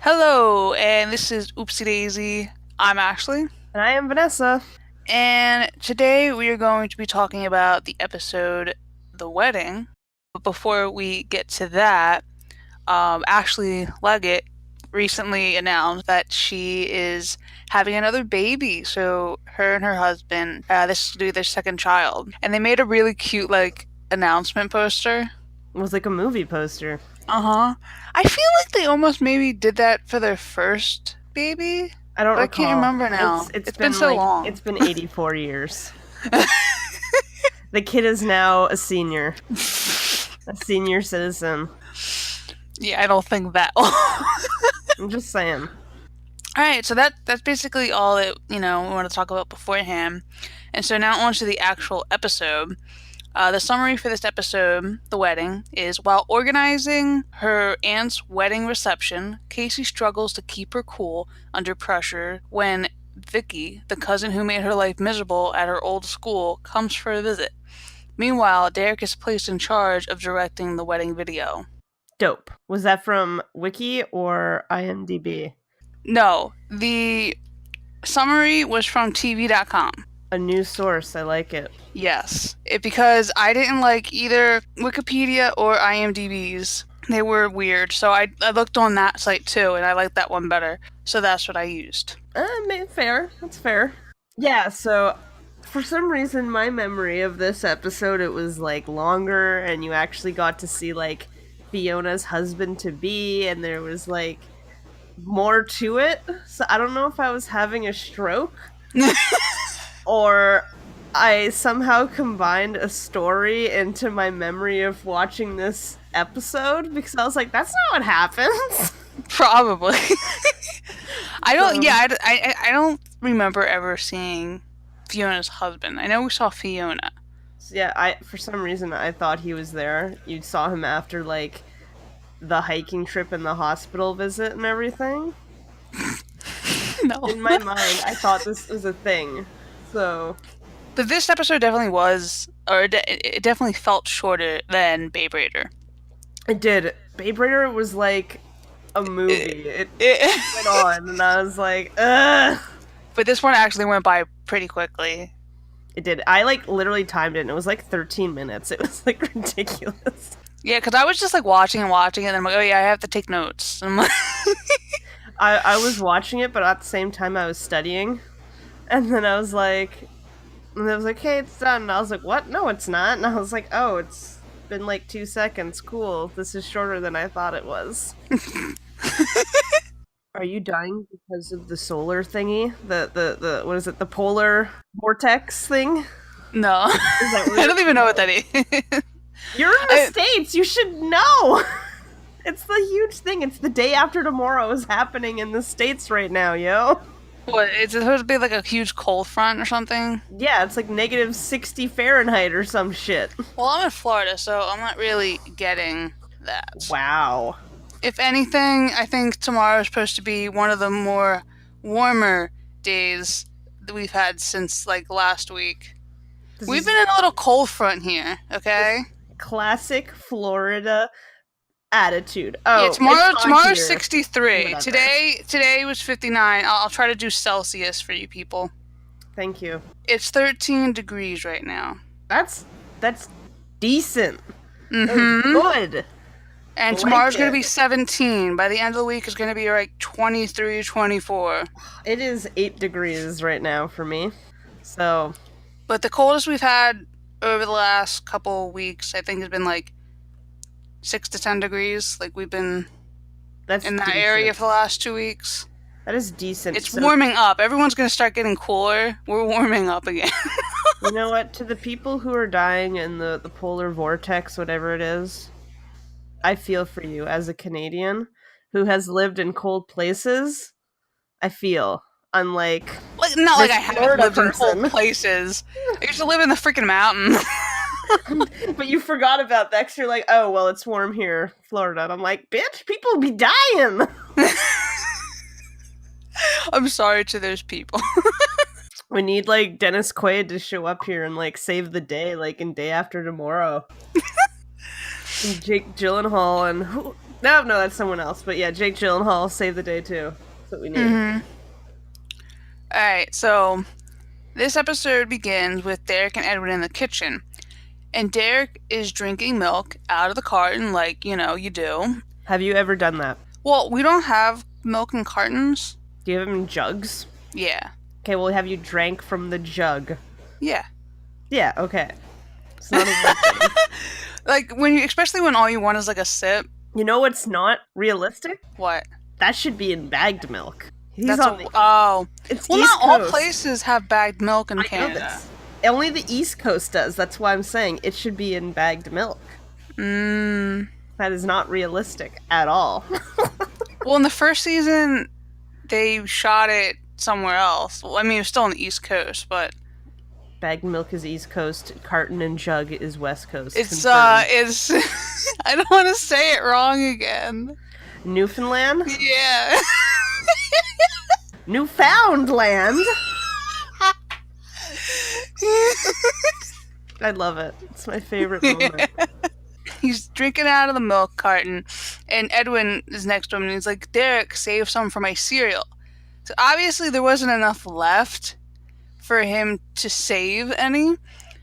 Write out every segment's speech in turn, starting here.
Hello, and this is Oopsy Daisy. I'm Ashley, And I am Vanessa. and today we are going to be talking about the episode The Wedding. But before we get to that, Ashley Leggett recently announced that she is having another baby. So her and her husband, this will be their second child, and they made a really cute announcement poster. It was like a movie poster. Uh-huh. I feel like they almost maybe did that for their first baby, I don't but I can't recall. remember It's now. it's It's been been so like long. it's been 84 years. The kid is now a senior citizen. Yeah, I don't think that long. I'm just saying. All right, so that's basically all that we want to talk about beforehand, and so now on to the actual episode. The summary for this episode, The Wedding, is while organizing her aunt's wedding reception, Casey struggles to keep her cool under pressure when Vicky, the cousin who made her life miserable at her old school, comes for a visit. Meanwhile, Derek is placed in charge of directing the wedding video. Dope. Was that from Wiki or IMDb? No, the summary was from TV.com. A new source. I like it. Yes, because I didn't like either Wikipedia or IMDb's. They were weird, so I looked on that site too, and I liked that one better. So that's what I used. Fair. That's fair. Yeah, so for some reason my memory of this episode, it was like longer and you actually got to see like Fiona's husband to be, and there was like more to it. So I don't know if I was having a stroke or I somehow combined a story into my memory of watching this episode, because I was like, that's not what happens. Probably. I don't. So, Yeah, I don't remember ever seeing Fiona's husband. I know we saw Fiona. yeah, I for some reason I thought he was there. You saw him after like the hiking trip and the hospital visit and everything. No. In my mind, I thought this was a thing. So, But this episode definitely was, or it definitely felt shorter than Babe Raider. it did. Babe Raider was like a movie. It went on, and I was like, ugh. But this one actually went by pretty quickly. It did. I like literally timed it, and it was like 13 minutes. It was like ridiculous. Yeah, because I was just like watching and watching it, and I'm like, oh yeah, I have to take notes. And I'm like, I was watching it, but at the same time I was studying, and then I was like, hey, it's done. And I was like, what? No, it's not. And I was like, oh, it's been like 2 seconds. Cool. This is shorter than I thought it was. Are you dying because of the solar thingy? The what is it? The polar vortex thing? no, Is that I don't even know what that is. You're in the States. You should know. It's the huge thing. It's the day after tomorrow is happening in the States right now, yo. What? It's supposed to be like a huge cold front or something. Yeah, it's like negative 60 Fahrenheit or some shit. Well, I'm in Florida, so I'm not really getting that. Wow. If anything, I think tomorrow is supposed to be one of the more warmer days that we've had since like last week. This We've is been in a little cold front here, okay? classic Florida attitude. Yeah, Oh, tomorrow it's hot tomorrow's here. 63. Whatever. Today was 59. I'll try to do Celsius for you people. Thank you. It's 13 degrees right now. That's decent. That's Mm-hmm. good. And I tomorrow's like going to it. be 17. By the end of the week, it's going to be like 23, 24. It is 8 degrees right now for me. So, But the coldest we've had over the last couple weeks, I think, has been like 6 to 10 degrees. Like we've been that's in that decent. area for the last 2 weeks. That is decent. It's So, warming up. Everyone's going to start getting cooler. We're warming up again. you know what? To the people who are dying in the polar vortex, whatever it is, I feel for you as a Canadian who has lived in cold places. I feel. Unlike Like, not like this I haven't Florida lived in person. cold places. I used to live in the freaking mountains. But you forgot about that 'cause you're like, oh, well, it's warm here, Florida. And I'm like, bitch, people be dying. I'm sorry to those people. We need, like, Dennis Quaid to show up here and, like, save the day, like, in Day After Tomorrow. And Jake Gyllenhaal and No, that's someone else. But yeah, Jake Gyllenhaal saved the day too. That's what we need. Alright, so this episode begins with Derek and Edwin in the kitchen. And Derek is drinking milk out of the carton like, you do. Have you ever done that? Well, we don't have milk in cartons. Do you have them in jugs? Yeah. Okay, well, have you drank from the jug? Yeah. Yeah, okay. It's not a weird thing. Like, especially when all you want is like a sip. You know what's not realistic? What? That should be in bagged milk. It's Well, East not all Coast. places have bagged milk in I know Canada. this. Only the East Coast does. That's why I'm saying it should be in bagged milk. That is not realistic at all. Well, in the first season, they shot it somewhere else. Well, I mean, it was still on the East Coast, but Bagged milk is East Coast. Carton and jug is West Coast. it's Confirmed. I don't want to say it wrong again. Newfoundland? Yeah. Newfoundland? I love it. It's my favorite moment. He's drinking out of the milk carton, and Edwin is next to him, and he's like, Derek, save some for my cereal. So obviously there wasn't enough left for him to save any,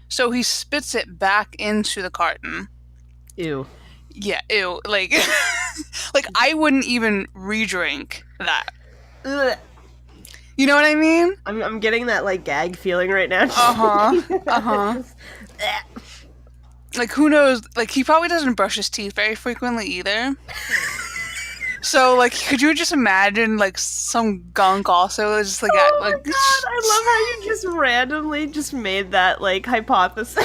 so he spits it back into the carton. Ew. Yeah, ew. Like, like I wouldn't even re-drink that. Ugh. You know what I mean? I'm getting that like gag feeling right now. Like, who knows? Like, he probably doesn't brush his teeth very frequently either. So, like, could you just imagine, like, some gunk also just, like, Oh my god, I love how you just randomly just made that, like, hypothesis.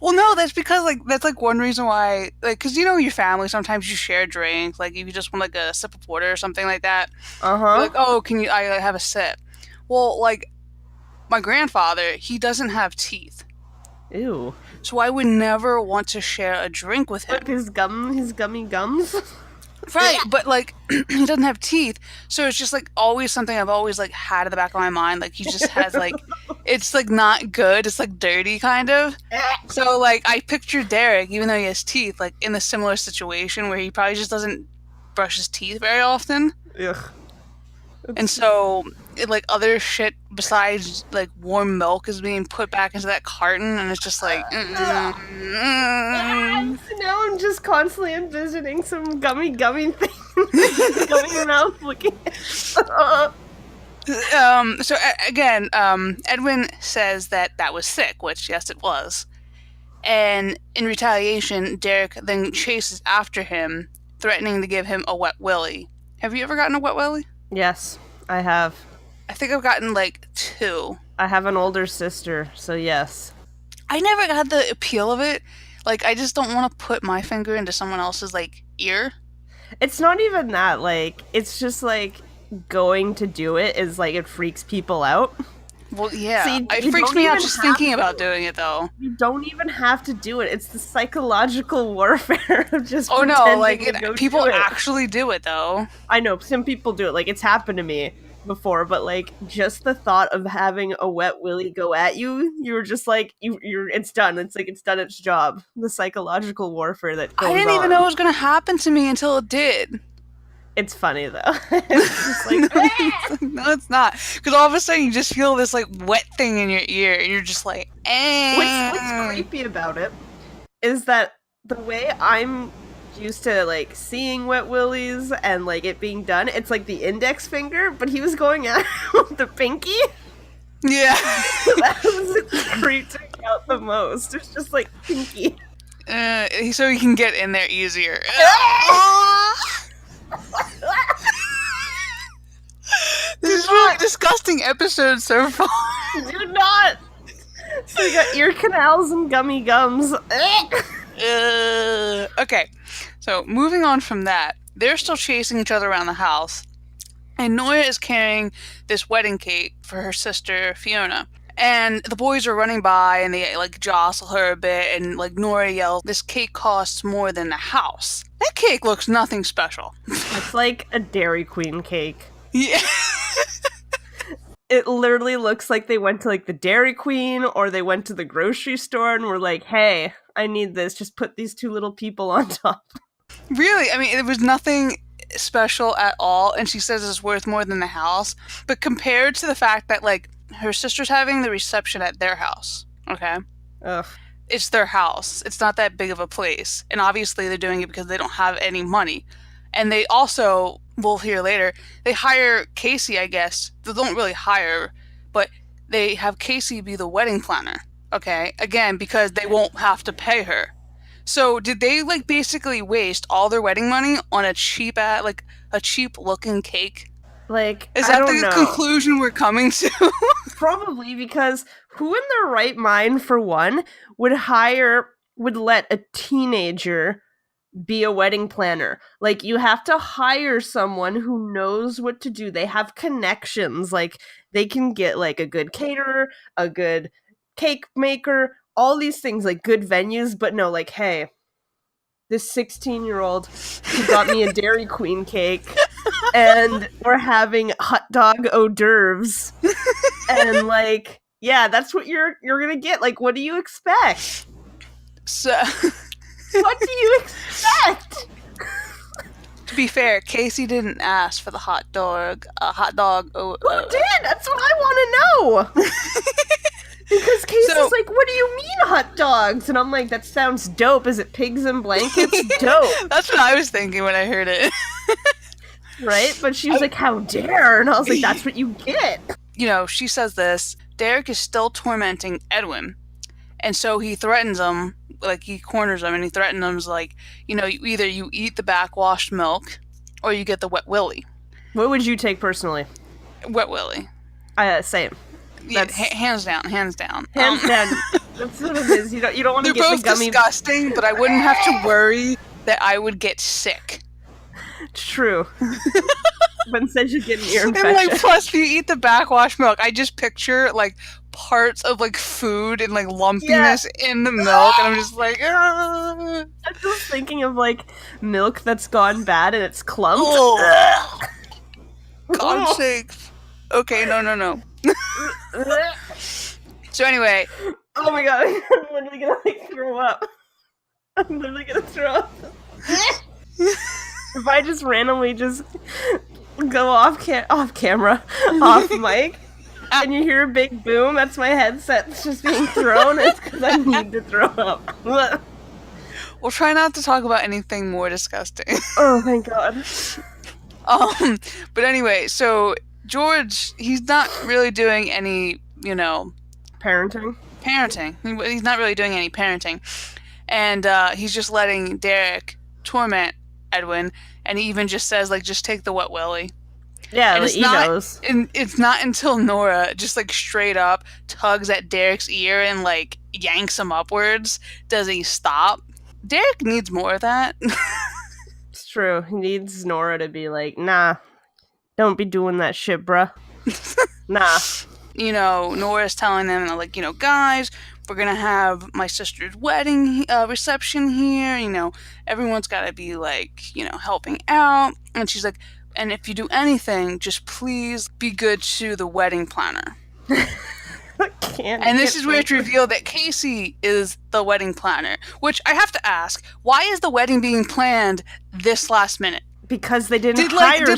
Well, no, that's because, like, that's, like, one reason why, like, because, your family, sometimes you share drinks, like, if you just want, like, a sip of water or something like that. You're like, oh, I have a sip? Well, like, my grandfather, he doesn't have teeth. Ew. So I would never want to share a drink with him. Like his gummy gums? Right, but like he doesn't have teeth, so it's just like always something I've always like had in the back of my mind. Like he just has like it's like not good, it's like dirty kind of. So like I picture Derek, even though he has teeth, like in a similar situation where he probably just doesn't brush his teeth very often. Ugh. And so like other shit besides like warm milk is being put back into that carton, and it's just like Now I'm just constantly envisioning some gummy thing. Gummy mouth looking. So again, Edwin says that was sick, which yes, it was. And in retaliation, Derek then chases after him, threatening to give him a wet willy. Have you ever gotten a wet willy? Yes, I have. I think I've gotten like 2. I have an older sister, so yes. I never got the appeal of it. Like, I just don't want to put my finger into someone else's, like, ear. It's not even that, like, it's just like going to do it is like it freaks people out. Well, yeah. See, it you freaks don't me out even just have thinking to. about doing it, though. You don't even have to do it. It's the psychological warfare of just Oh, no, pretending like, to go people do it. actually do it, though. I know, some people do it. Like, it's happened to me before, but like just the thought of having a wet willy go at you, you're just like you're it's done. It's like it's done its job. The psychological warfare that goes I didn't even on. know it was going to happen to me until it did. It's funny though. It's just like No, it's not. Because all of a sudden you just feel this like wet thing in your ear, and you're just like, eh. what's creepy about it is that the way I'm used to like seeing wet willies and like it being done, it's like the index finger, but he was going at it with the pinky. Yeah. That was creeping me out the most. It's just like pinky. So you can get in there easier. This is really disgusting episode so far. Do not. So you got ear canals and gummy gums. Okay, so moving on from that, they're still chasing each other around the house, and Nora is carrying this wedding cake for her sister Fiona. And the boys are running by, and they like jostle her a bit, and like Nora yells, "This cake costs more than the house." That cake looks nothing special. It's like a Dairy Queen cake. Yeah. It literally looks like they went to like the Dairy Queen or they went to the grocery store and were like, hey, I need this. Just put these 2 little people on top. Really? I mean, it was nothing special at all, and she says it's worth more than the house. But compared to the fact that, like, her sister's having the reception at their house, okay? Ugh. It's their house. It's not that big of a place. And obviously they're doing it because they don't have any money. And they also, we'll hear later, they hire Casey, I guess. They don't really hire, but they have Casey be the wedding planner, okay? Again, because they won't have to pay her. So did they like basically waste all their wedding money on a cheap like a cheap looking cake? Like, Is I that don't the know. conclusion we're coming to? Probably because who in their right mind, for one, would let a teenager be a wedding planner? Like, you have to hire someone who knows what to do. They have connections. Like, they can get like a good caterer, a good cake maker, all these things, like good venues. But no, like, hey, this 16-year-old who got me a Dairy Queen cake, and we're having hot dog hors d'oeuvres, and like, yeah, that's what you're gonna get. Like, what do you expect? So What do you expect? to be fair, Casey didn't ask for the hot dog. Hot dog. Who did? That's what I want to know. Because Casey's So- like, what do you mean hot dogs? And I'm like, that sounds dope. Is it pigs in blankets? Dope, That's what I was thinking when I heard it. right? But she was like, how dare? And I was like, that's what you get. You know, she says this. Derek is still tormenting Edwin. And so he threatens him, like he corners him and he threatens him like, you know, either you eat the backwashed milk or you get the wet willy. What would you take personally? Wet willy. Same. Yeah, That's- hands down, hanns down. Hands down. That's what it is. You don't want to They're get both the gummy. disgusting, but I wouldn't have to worry that I would get sick. True. But instead you get an ear And infection. like, plus, if you eat the backwash milk, I just picture like parts of like food and like lumpiness in the milk, and I'm just like, I'm just thinking of like milk that's gone bad and it's clumped. oh, God's sakes. Okay, no. So anyway, Oh my god, I'm literally gonna like throw up. I'm literally gonna throw up. If I just randomly just go off camera, off mic, and you hear a big boom, that's my headset that's just being thrown. It's because I need to throw up. we'll try not to talk about anything more disgusting. Oh thank god. But anyway, so George, he's not really doing any, you know, Parenting. He's not really doing any parenting. And he's just letting Derek torment Edwin. And he even just says, like, just take the wet willy. Yeah, And the it's not, egos. and it's not until Nora just, like, straight up tugs at Derek's ear and, like, yanks him upwards does he stop. Derek needs more of that. It's true. He needs Nora to be like, nah, don't be doing that shit, bruh. Nah. You know, Nora's telling them, like, you know, guys, we're gonna have my sister's wedding reception here. You know, everyone's gotta be, like, you know, helping out. And she's like, and if you do anything, just please be good to the wedding planner. And this is where it's revealed that Casey is the wedding planner. Which I have to ask, why is the wedding being planned this last minute? Because they didn't Did hire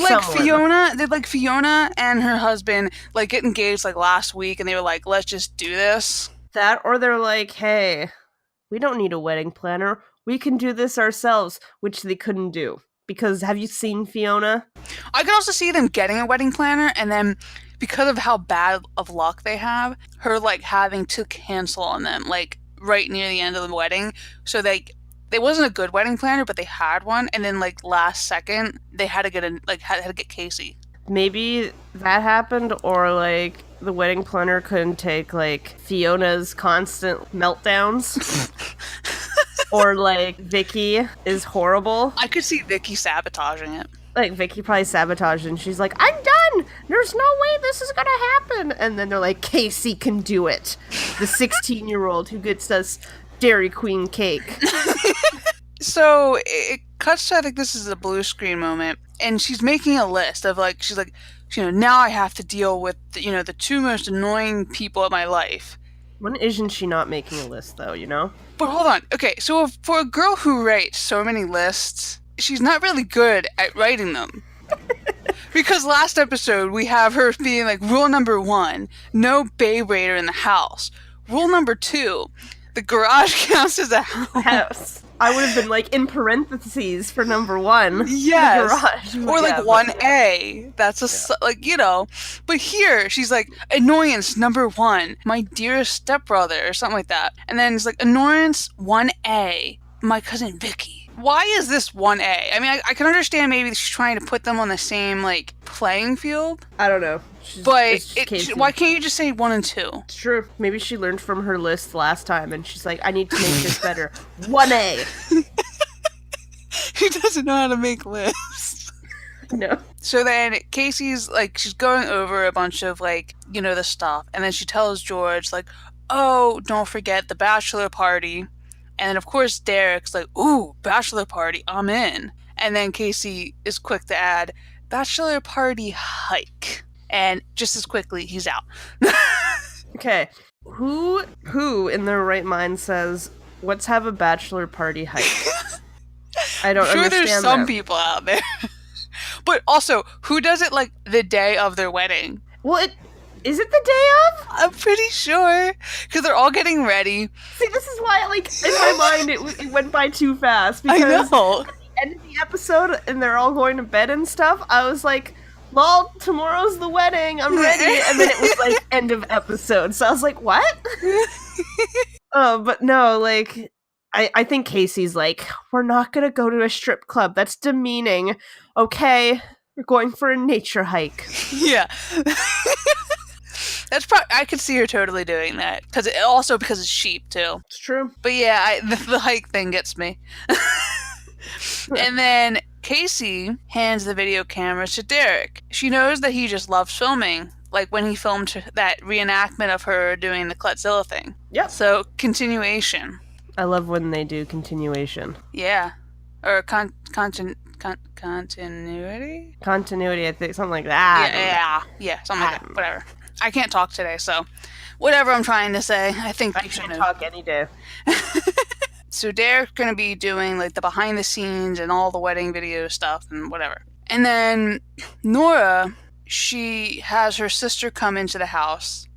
like Fiona and her husband like get engaged like last week and they were like, let's just do this? that, or they're like, hey, we don't need a wedding planner. We can do this ourselves, which they couldn't do. Because have you seen Fiona? I could also see them getting a wedding planner and then because of how bad of luck they have, her like having to cancel on them like right near the end of the wedding. So they wasn't a good wedding planner, but they had one, and then like last second they had to get had to get Casey. Maybe that happened, or like the wedding planner couldn't take like Fiona's constant meltdowns. Or like Vicky is horrible. I could see Vicky sabotaging it. Like Vicky probably sabotaged and she's like, I'm done! There's no way this is gonna happen! And then they're like, Casey can do it. The 16-year-old who gets us Dairy Queen cake. So it cuts to, I think this is a blue screen moment, and she's making a list of like, she's like, you know, now I have to deal with, you know, the two most annoying people in my life. When isn't she not making a list though, you know? But hold on. Okay, so for a girl who writes so many lists, she's not really good at writing them. Because last episode, we have her being like, rule number 1, no Babe Raider in the house. Rule number 2, the garage counts as a house. I would have been like in parentheses for number 1. Yes. The garage. Or like 1A. That's like, you know. But here, she's like, annoyance number 1, my dearest stepbrother, or something like that. And then it's like, annoyance 1A, my cousin Vicky. Why is this 1A? I mean, I can understand maybe she's trying to put them on the same, like, playing field. I don't know. But why can't you just say 1 and 2? It's true. Maybe she learned from her list last time, and she's like, I need to make this better. 1A! She doesn't know how to make lists. No. So then Casey's, like, she's going over a bunch of, like, you know, the stuff. And then she tells George, like, oh, don't forget the bachelor party. And then, of course, Derek's like, ooh, bachelor party, I'm in. And then Casey is quick to add, bachelor party hike. And just as quickly, he's out. Okay. Who in their right mind says, let's have a bachelor party hike? I don't understand there's some people out there. But also, who does it, like, the day of their wedding? Well, is it the day of? I'm pretty sure. Because they're all getting ready. See, this is why, like, in my mind, it went by too fast. Because I know. At the end of the episode, and they're all going to bed and stuff, I was like, lol, tomorrow's the wedding, I'm ready. And then it was, like, end of episode. So I was like, what? But no, like, I think Casey's like, we're not gonna go to a strip club. That's demeaning. Okay, we're going for a nature hike. Yeah. That's I could see her totally doing that. Because it's sheep, too. It's true. But yeah, the hike thing gets me. And then Casey hands the video camera to Derek. She knows that he just loves filming. Like when he filmed that reenactment of her doing the Clutzilla thing. Yep. So, continuation. I love when they do continuation. Yeah. Or continuity? Continuity, I think, something like that. Yeah, something like that. Whatever. I can't talk today, so whatever I'm trying to say, I think you should know. Talk any day. So Derek's going to be doing like the behind the scenes and all the wedding video stuff and whatever. And then Nora, she has her sister come into the house.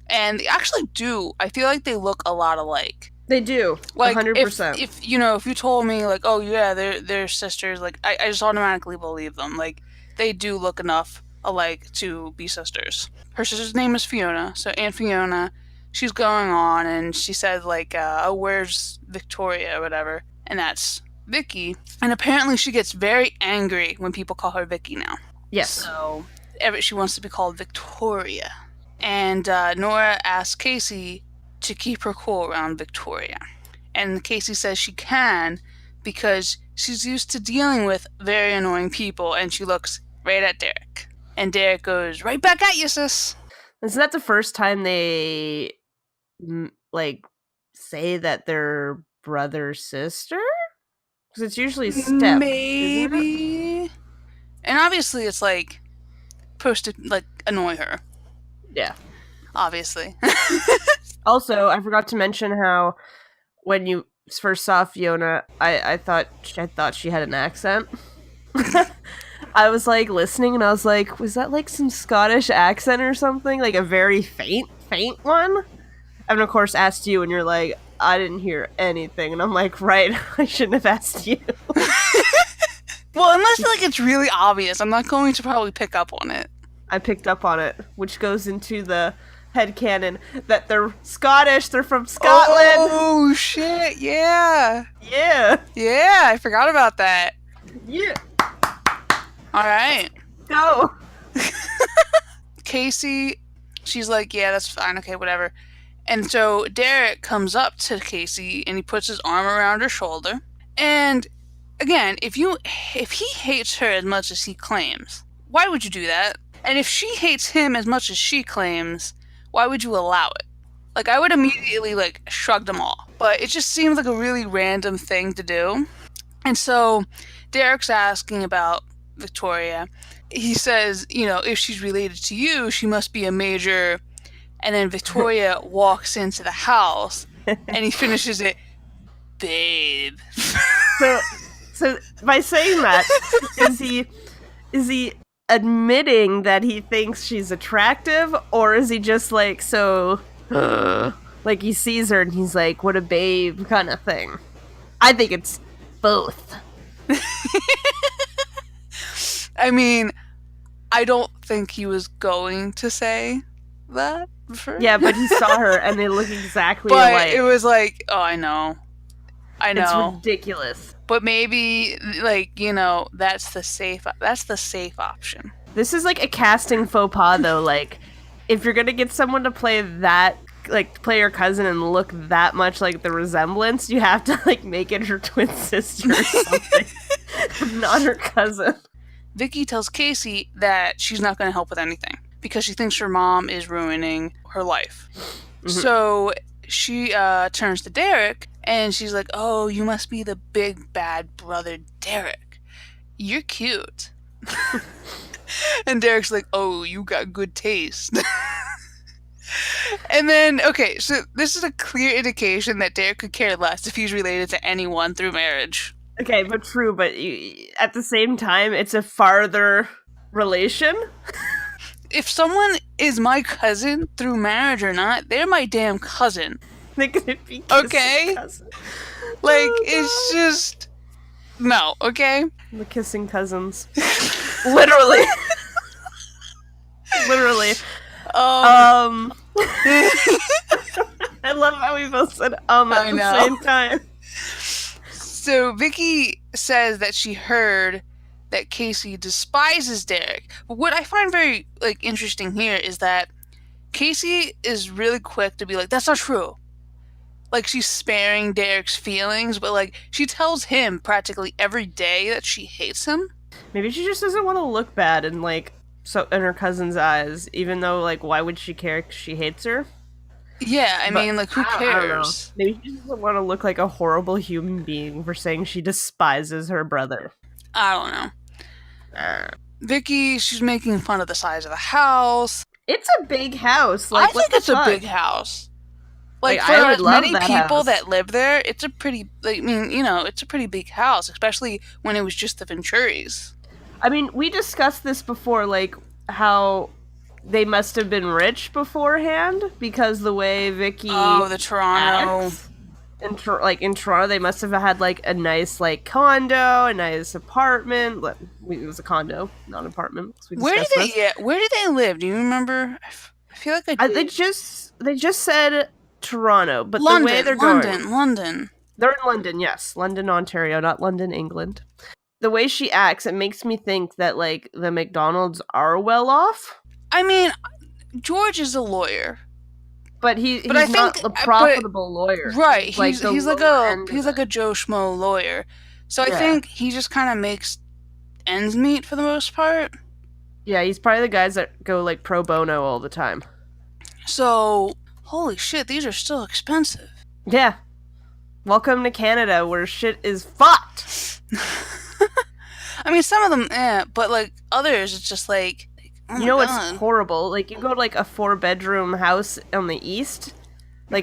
And they actually do. I feel like they look a lot alike. They do. Like 100%. if you told me like, oh yeah, they're sisters, like I just automatically believe them. Like they do look enough alike to be sisters. Her sister's name is Fiona, so Aunt Fiona, she's going on and she said like, oh, where's Victoria or whatever, and that's Vicky. And apparently she gets very angry when people call her Vicky now. Yes. So she wants to be called Victoria. And Nora asks Casey to keep her cool around Victoria. And Casey says she can because she's used to dealing with very annoying people, and she looks right at Derek. And Derek goes, right back at you, sis. Isn't that the first time they, like, say that they're brother-sister? Because it's usually step. Maybe. And obviously it's, like, supposed to, like, annoy her. Yeah. Obviously. Also, I forgot to mention how when you first saw Fiona, I thought she had an accent. I was like listening and I was like, was that like some Scottish accent or something? Like a very faint one? And of course asked you and you're like, I didn't hear anything. And I'm like, right, I shouldn't have asked you. Well, unless like it's really obvious, I'm not going to probably pick up on it. I picked up on it, which goes into the headcanon that they're Scottish, they're from Scotland. Oh, shit, yeah. Yeah. Yeah, I forgot about that. Yeah. All right. Go. Casey, she's like, yeah, that's fine, okay, whatever. And so Derek comes up to Casey and he puts his arm around her shoulder. And again, if he hates her as much as he claims, why would you do that? And if she hates him as much as she claims, why would you allow it? Like, I would immediately, like, shrug them off. But it just seems like a really random thing to do. And so Derek's asking about Victoria. He says, if she's related to you, she must be a major. And then Victoria walks into the house and he finishes it, babe. So So by saying that, is he is he admitting that he thinks she's attractive, or is he just like so like he sees her and he's like, what a babe kind of thing? I think it's both. I mean, I don't think he was going to say that first. Yeah, but he saw her and they look exactly But alike. it was like, oh, I know. It's ridiculous. But maybe, like, you know, that's the safe option. This is like a casting faux pas, though. Like, if you're gonna get someone to play that, like, play your cousin and look that much like the resemblance, you have to like make it her twin sister or something, not her cousin. Vicky tells Casey that she's not going to help with anything because she thinks her mom is ruining her life. Mm-hmm. So she turns to Derek and she's like, oh, you must be the big bad brother Derek. You're cute. And Derek's like, oh, you got good taste. And then, okay, so this is a clear indication that Derek could care less if he's related to anyone through marriage. Okay, but true, but at the same time, it's a farther relation. If someone is my cousin through marriage or not, they're my damn cousin. They could be okay? Cousin. Like, it's just... No, okay? The kissing cousins. Literally. Literally. I love how we both said at the same time. So Vicky says that she heard that Casey despises Derek. But what I find very interesting here is that Casey is really quick to be like, that's not true. Like, she's sparing Derek's feelings, but like she tells him practically every day that she hates him. Maybe she just doesn't want to look bad in her cousin's eyes, even though why would she care? 'Cause she hates her. Yeah, I mean, who cares? I don't know. Maybe she doesn't want to look like a horrible human being for saying she despises her brother. I don't know. Vicky, she's making fun of the size of the house. It's a big house. I think it's a big house. For as many people that live there, it's a pretty, it's a pretty big house, especially when it was just the Venturis. I mean, we discussed this before, how they must have been rich beforehand because the way Vicky the Toronto acts, in Toronto they must have had a nice condo, a nice apartment. It was a condo, not an apartment. Where do they live? Do you remember? I feel like I did. They just said Toronto, but London, the way they're going, London. They're in London, yes, London, Ontario, not London, England. The way she acts, it makes me think that the McDonald's are well off. I mean, George is a lawyer, but he's not a profitable lawyer, right? He's like a Joe Schmo lawyer. So I think he just kind of makes ends meet for the most part. Yeah, he's probably the guys that go pro bono all the time. So holy shit, these are still expensive. Yeah, welcome to Canada where shit is fucked. I mean, some of them, but others, it's just oh you know what's horrible? You go to a 4-bedroom house on the east,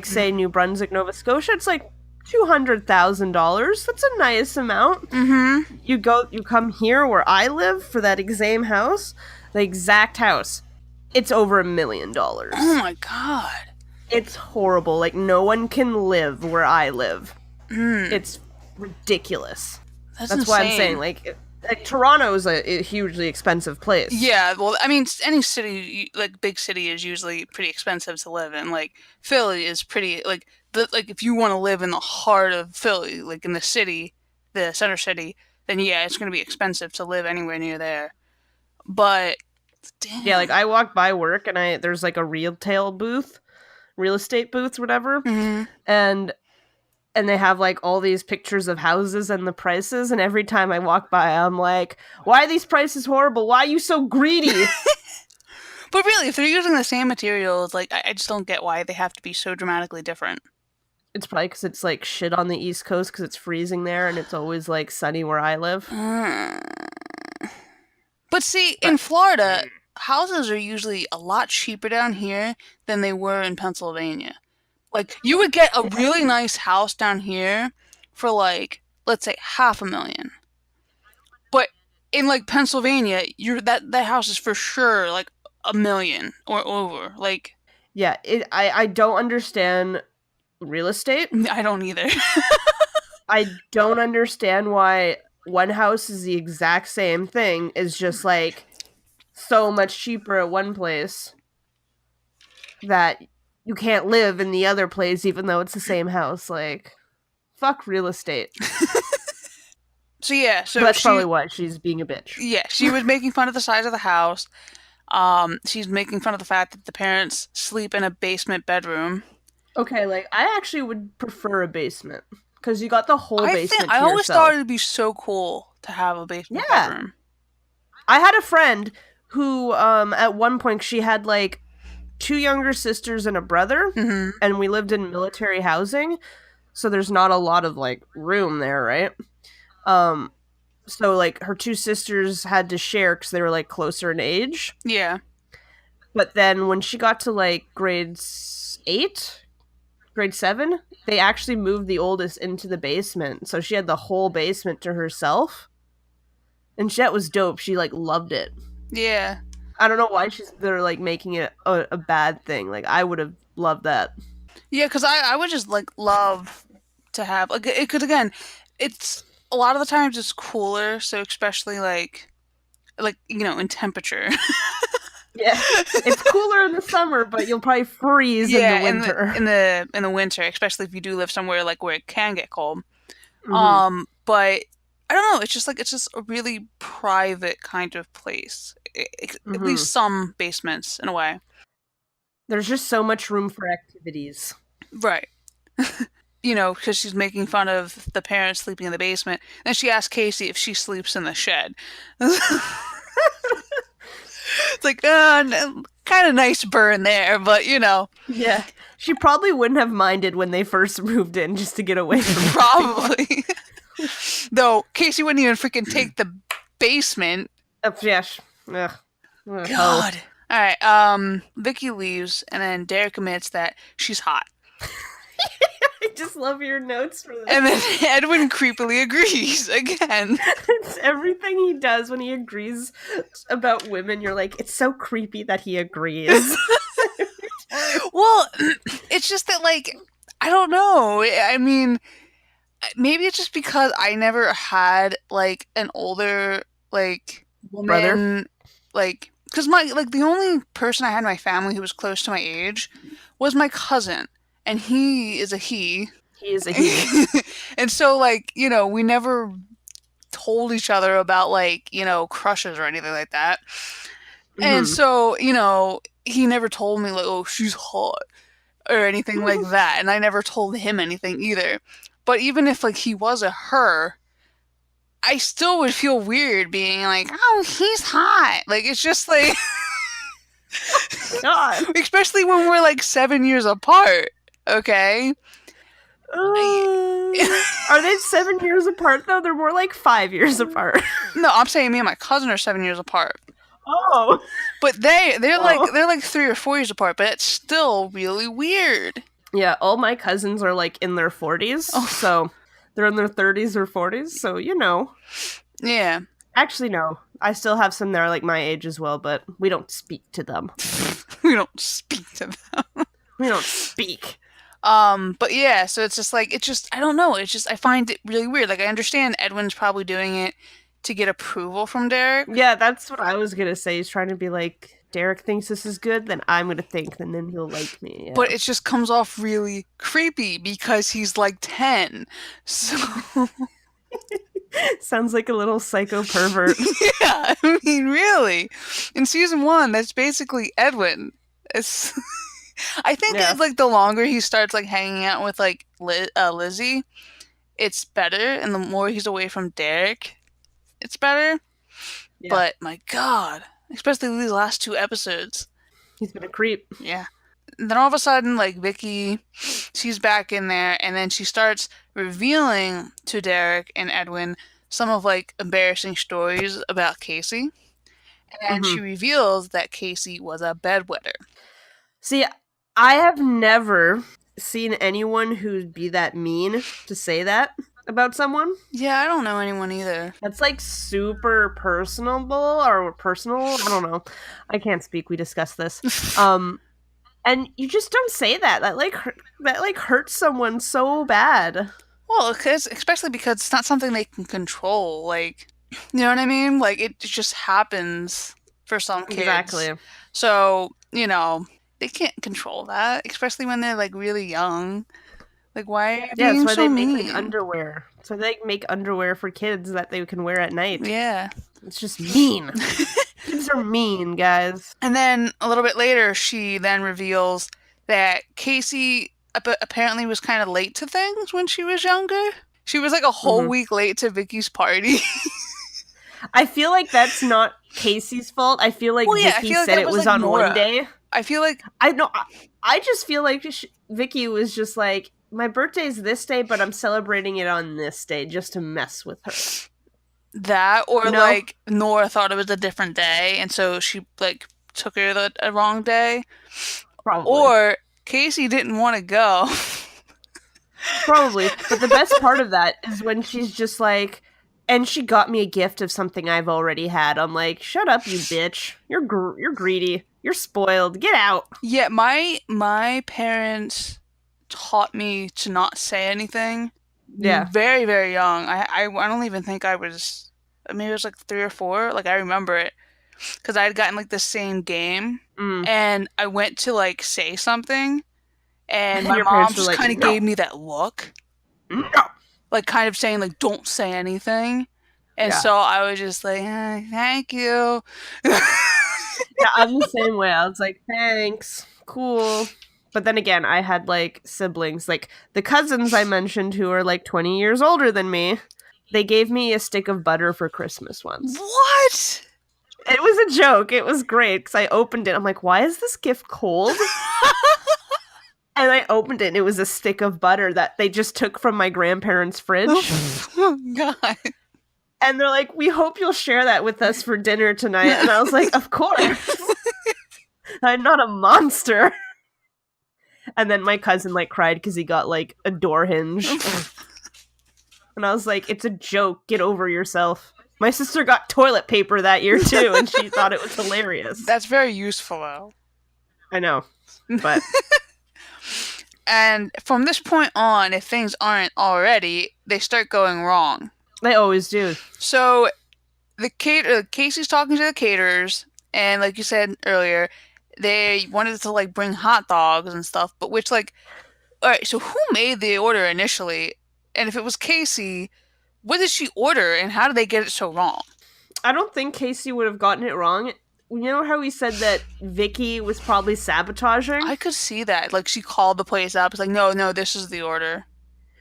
say New Brunswick, Nova Scotia. It's $200,000. That's a nice amount. Mm-hmm. You come here where I live for that exact house, it's over $1 million. Oh my god, it's horrible. No one can live where I live. It's ridiculous. That's why I'm saying Toronto is a hugely expensive place. Yeah, well, I mean, any city, big city, is usually pretty expensive to live in. Philly is pretty, if you want to live in the heart of Philly, in the city, the center city, then yeah, it's going to be expensive to live anywhere near there. But, damn. Yeah, I walk by work and there's a real estate booths, whatever, and they have all these pictures of houses and the prices, and every time I walk by I'm like, why are these prices horrible? Why are you so greedy? But really, if they're using the same materials, I just don't get why they have to be so dramatically different. It's probably because it's shit on the East Coast because it's freezing there and it's always sunny where I live. But see, in Florida, houses are usually a lot cheaper down here than they were in Pennsylvania. You would get a really nice house down here for let's say $500,000. in like Pennsylvania, you're that house is for sure like a million or over. Like Yeah, I don't understand real estate. I don't either. I don't understand why one house is the exact same thing is just like so much cheaper at one place that you can't live in the other place even though it's the same house. Like, fuck real estate. So yeah, But so that's probably why she's being a bitch. she was making fun of the size of the house. She's making fun of the fact that the parents sleep in a basement bedroom. Okay, like I actually would prefer a basement because you got the whole basement I to always thought yourself. it'd be so cool to have a basement Yeah, bedroom. I had a friend who, at one point, she had like two younger sisters and a brother, Hmm. and we lived in military housing, so there's not a lot of like room there, right? Um, so like her two sisters had to share because they were like closer in age. Yeah, But then when she got to like eight, grade seven, they actually moved the oldest into the basement, so she had the whole basement to herself, and that was dope. She like loved it. yeah, I don't know why they're like making it a bad thing. Like I would have loved that. yeah. Because I would just like love to have like it. Because again, it's a lot of the times it's cooler. So especially like in temperature. Yeah, it's cooler in the summer, but you'll probably freeze in the Yeah, winter. in the winter, especially if you do live somewhere like where it can get cold. Hmm. But I don't know. It's just a really private kind of place. At Hmm. least some basements, in a way. There's just so much room for activities. Right. Because she's making fun of the parents sleeping in the basement. Then she asks Casey if she sleeps in the shed. It's like, kind of nice burn there, but Yeah, she probably wouldn't have minded when they first moved in just to get away from everyone. probably. Though Casey wouldn't even freaking take the basement. Yeah. Ugh. Ho. God. All right. Vicky leaves, and then Derek admits that she's hot, I just love your notes for and then this. Edwin creepily agrees again. It's everything he does when he agrees about women. You're like, it's so creepy that he agrees. Well, it's just that like I don't know. I mean, maybe it's just because I never had like an older like Brother, woman like because my like the only person I had in my family who was close to my age was my cousin, and he is a he. he is a he. And so like we never told each other about like crushes or anything like that. And Hmm. so he never told me like, oh, she's hot or anything like that, and I never told him anything either. But even if like he was a her, I still would feel weird being like, oh, he's hot. Like it's just like God. especially when we're like 7 years apart. Okay. Are they 7 years apart though? They're more like 5 years apart. No, I'm saying me and my cousin are 7 years apart. Oh. But Oh. they're like 3 or 4 years apart, but it's still really weird. Yeah, all my cousins are like in their 40s, Oh, so they're in their 30s or 40s, so yeah. Actually, no. I still have some that are like my age as well, but we don't speak to them. We don't speak to them. We don't speak. But yeah, so it's just like I don't know. It's just I find it really weird. Like I understand Edwin's probably doing it to get approval from Derek, Yeah, that's what I was gonna say. He's trying to be like, Derek thinks this is good, then I'm gonna think, and then he'll like me. Yeah. but it just comes off really creepy because he's like 10. So Sounds like a little psycho pervert. yeah, I mean really. In season 1, that's basically Edwin. It's I think Yeah. it's like the longer he starts like hanging out with like Lizzie, it's better, and the more he's away from Derek, it's better. Yeah. But my God, especially these last 2 episodes. He's been a creep. Yeah. And then all of a sudden, like Vicky, she's back in there, and then she starts revealing to Derek and Edwin some of like embarrassing stories about Casey. And Hmm. she reveals that Casey was a bedwetter. See, I have never seen anyone who'd be that mean to say that about someone. Yeah, I don't know anyone either. That's like super personable or personal. I don't know. I can't speak. We discussed this. And you just don't say that. That like hurts someone so bad. Well, especially because it's not something they can control. Like, you know what I mean? Like, it just happens for some kids. Exactly. So, they can't control that, especially when they're like really young. Like, why are you Yeah, that's being why so they make like mean? underwear. So they make underwear for kids that they can wear at night. Yeah. It's just mean. Kids are mean, guys. And then a little bit later, she then reveals that Casey apparently was kind of late to things when she was younger. She was like a whole Hmm. week late to Vicky's party. I feel like that's not Casey's fault. I feel like Well, yeah, I Vicky feel like said that it was was like on one Nora. day. I feel like I know. I just feel like Vicky was just like, my birthday's this day, but I'm celebrating it on this day just to mess with her. that, or You know? like Nora thought it was a different day, and so she like took her the a wrong day, Probably. or Casey didn't want to go. Probably. But the best part of that is when she's just like, and she got me a gift of something I've already had. I'm like, shut up, you bitch. You're greedy. You're spoiled. Get out. Yeah, my parents taught me to not say anything. Yeah. Very, very young. I don't even think I was, maybe it was like 3 or 4. Like I remember it because I had gotten like the same game, Mm. and I went to like say something, and And my your mom parents were just like, kind of no, gave me that look, no. like kind of saying like don't say anything, and Yeah. so I was just like thank you. Yeah, I'm the same way. I was like, thanks, cool. But then again, I had like siblings, like the cousins I mentioned who are like 20 years older than me. They gave me a stick of butter for Christmas once. What? It was a joke. It was great because I opened it. I'm like, why is this gift cold? And I opened it and it was a stick of butter that they just took from my grandparents' fridge. Oh God. And they're like, we hope you'll share that with us for dinner tonight. And I was like, of course. I'm not a monster. And then my cousin like cried because he got like a door hinge. And I was like, it's a joke. Get over yourself. My sister got toilet paper that year too, and she thought it was hilarious. That's very useful though. I know. But And from this point on, if things aren't already, they start going wrong. they always do. So Casey's talking to the caterers, and like you said earlier, they wanted to like bring hot dogs and stuff, but which like, all right, so who made the order initially? And if it was Casey, what did she order, and how did they get it so wrong? I don't think Casey would have gotten it wrong. You know how he said that Vicky was probably sabotaging? I could see that. Like she called the place up. It's like, no, no, this is the order.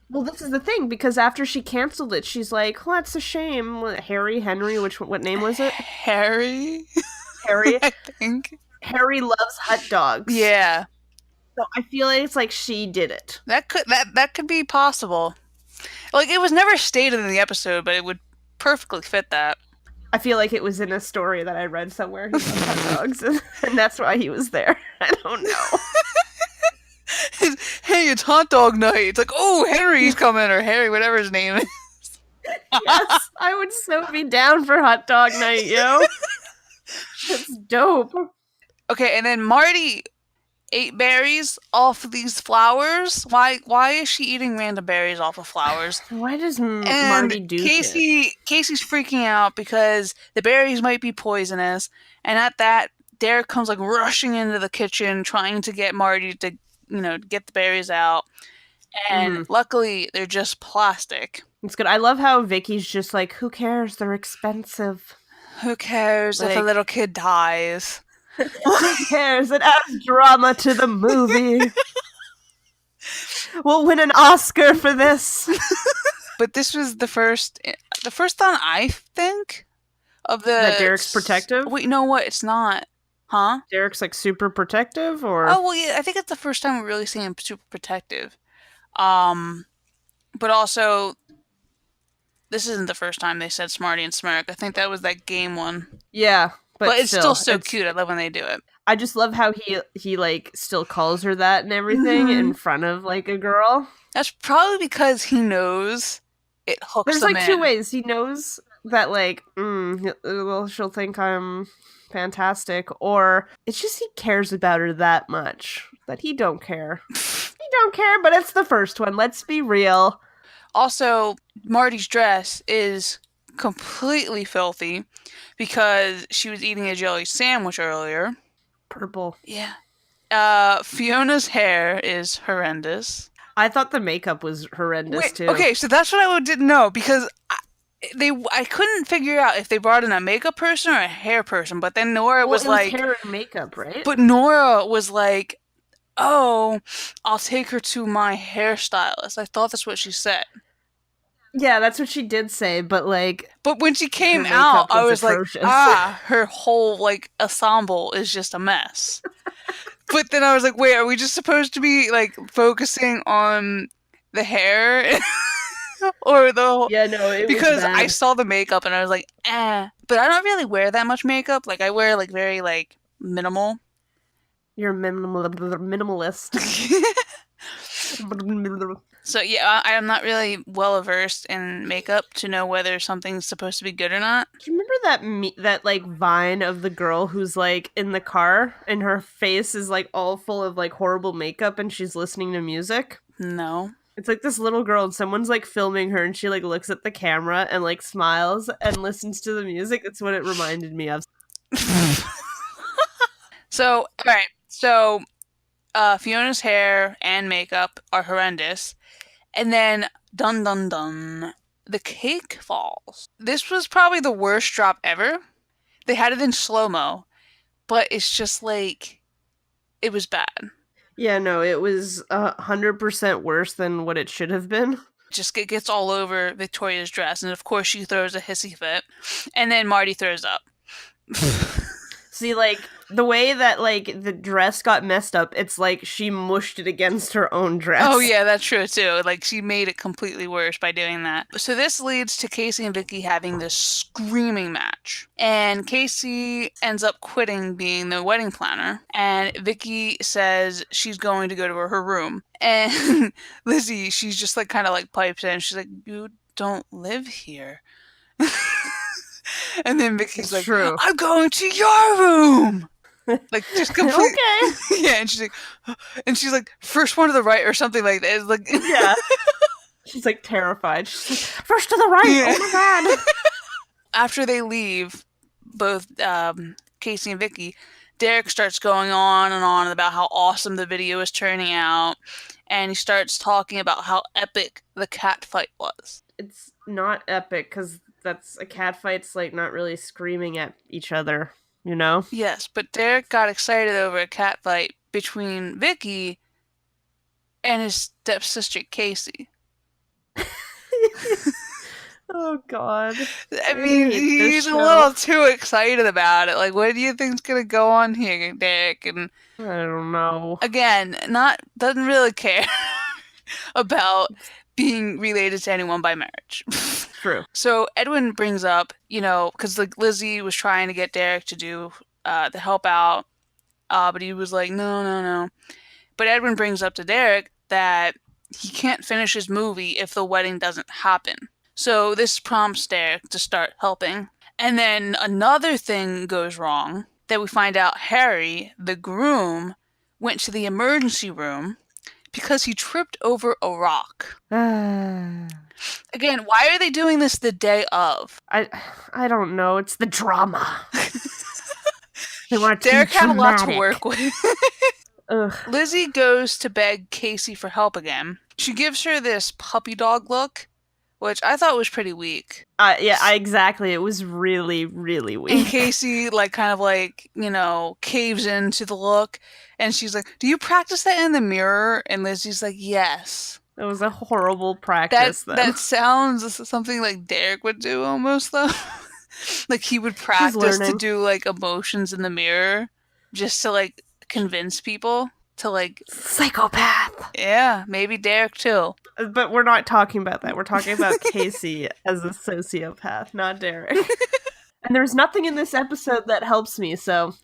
Well, this is the thing, because after she canceled it, she's like, well, that's a shame. Henry, what name was it? Harry, Harry. I think. Harry loves hot dogs. Yeah, So I feel like it's like she did it. that could be possible. Like it was never stated in the episode, but it would perfectly fit that. I feel like it was in a story that I read somewhere. He loves hot dogs, and that's why he was there. I don't know. Hey, it's hot dog night. It's like, oh, Henry's coming, or Harry, whatever his name is. Yes, I would so be down for hot dog night, yo. That's dope. Okay, and then Marty ate berries off of these flowers. Why is she eating random berries off of flowers? Why does And Marty do shit? Casey's freaking out because the berries might be poisonous. And at that, Derek comes like rushing into the kitchen trying to get Marty to, get the berries out. And luckily, they're just plastic. It's good. I love how Vicky's just like, who cares? They're expensive. Who cares if a Like, little kid dies? who cares? It adds drama to the movie. We'll win an Oscar for this. But this was the first time I think of the That Derek's protective? Wait, no, what? It's not, huh? Derek's like super protective, or Oh well, yeah. I think it's the first time we're really seeing him super protective. But also this isn't the first time they said Smarty and Smirk. I think that was that game one. yeah, But it's still so it's- cute. I love when they do it. I just love how he like still calls her that and everything in front of like a girl. That's probably because he knows it hooks There's them like two in. ways. He knows that like, well, she'll think I'm fantastic, or it's just he cares about her that much that he don't care. He don't care, but it's the first one. Let's be real. Also, Marty's dress is completely filthy because she was eating a jelly sandwich earlier. Purple. Yeah. Fiona's hair is horrendous. I thought the makeup was horrendous Wait, too. okay, so that's what I didn't know because I couldn't figure out if they brought in a makeup person or a hair person, but then Nora Well, was it was like, hair and makeup, right? but Nora was like, "Oh, I'll take her to my hairstylist." I thought that's what she said. Yeah, that's what she did say, but like But when she her came out, makeup I was was like, atrocious. "Ah, her whole like ensemble is just a mess." But then I was like, "Wait, are we just supposed to be like focusing on the hair or the whole?" Yeah, no, it was Because I bad. saw the makeup and I was like, "Eh." But I don't really wear that much makeup. Like I wear like very like minimal. You're a minimalist. So yeah, I am not really well versed in makeup to know whether something's supposed to be good or not. Do you remember that like vine of the girl who's like in the car and her face is like all full of like horrible makeup and she's listening to music? No. It's like this little girl and someone's like filming her and she like looks at the camera and like smiles and listens to the music. That's what it reminded me of. So, all right. So, Fiona's hair and makeup are horrendous. And then, dun dun dun, the cake falls. This was probably the worst drop ever. They had it in slow mo, but it's just like, it was bad. Yeah, no, it was 100% worse than what it should have been. Just gets all over Victoria's dress, and of course she throws a hissy fit, and then Marty throws up. See, like the way that like the dress got messed up, it's like she mushed it against her own dress. Oh yeah, that's true too. Like she made it completely worse by doing that. So this leads to Casey and Vicky having this screaming match. And Casey ends up quitting being the wedding planner. And Vicky says she's going to go to her room. And Lizzie, she's just like kind of like pipes in. She's like, "You don't live here." And then Vicky's It's like, true. "I'm going to your room." Like just complete. Okay. Yeah, and she's like, "First one to the right" or something like that. It's like, Yeah. She's like terrified. She's like, first to the right. Yeah. Oh my god. After they leave, both Casey and Vicky, Derek starts going on and on about how awesome the video is turning out, and he starts talking about how epic the cat fight was. It's not epic because that's a cat fight's like not really screaming at each other, you know? Yes, but Derek got excited over a cat fight between Vicky and his stepsister Casey. Oh god. I mean, hate this he's a show. little too excited about it. Like, what do you think's gonna go on here, Derek? And I don't know. again, doesn't really care about being related to anyone by marriage. True. So Edwin brings up, because like Lizzie was trying to get Derek to do to help out, but he was like, no, no, no. But Edwin brings up to Derek that he can't finish his movie if the wedding doesn't happen. So this prompts Derek to start helping. And then another thing goes wrong that we find out Harry, the groom, went to the emergency room because he tripped over a rock. Again, why are they doing this the day of? I don't know. It's the drama. They want to Derek be had a lot to dramatic. work with. Ugh. Lizzie goes to beg Casey for help again. She gives her this puppy dog look, which I thought was pretty weak. Exactly. It was really, really And weak. Casey, caves into the look. And she's like, "Do you practice that in the mirror?" And Lizzie's like, "Yes." It was a horrible practice. That sounds something like Derek would do almost, though. Like he would practice to learning. do like emotions in the mirror just to like convince people to like, Psychopath. yeah, maybe Derek too. But we're not talking about that. We're talking about Casey as a sociopath, not Derek. And there's nothing in this episode that helps me, so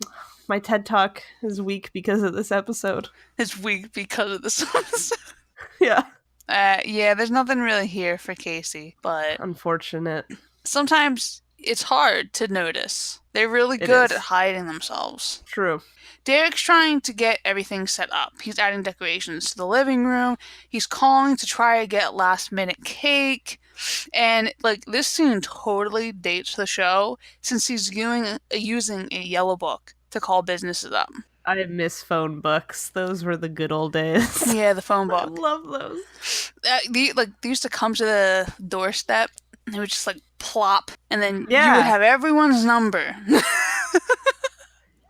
my TED Talk is weak because of this episode. It's weak because of this episode. Yeah. Yeah, there's nothing really here for Casey, but Unfortunate. sometimes it's hard to notice. They're really It good at is. hiding themselves. True. Derek's trying to get everything set up. He's adding decorations to the living room. He's calling to try to get last minute cake. And like this scene totally dates the show since he's using a yellow book to call businesses up. I miss phone books. Those were the good old days. Yeah, the phone I book. love those. They used to come to the doorstep and they would just like plop, and then you Yeah. would have everyone's number.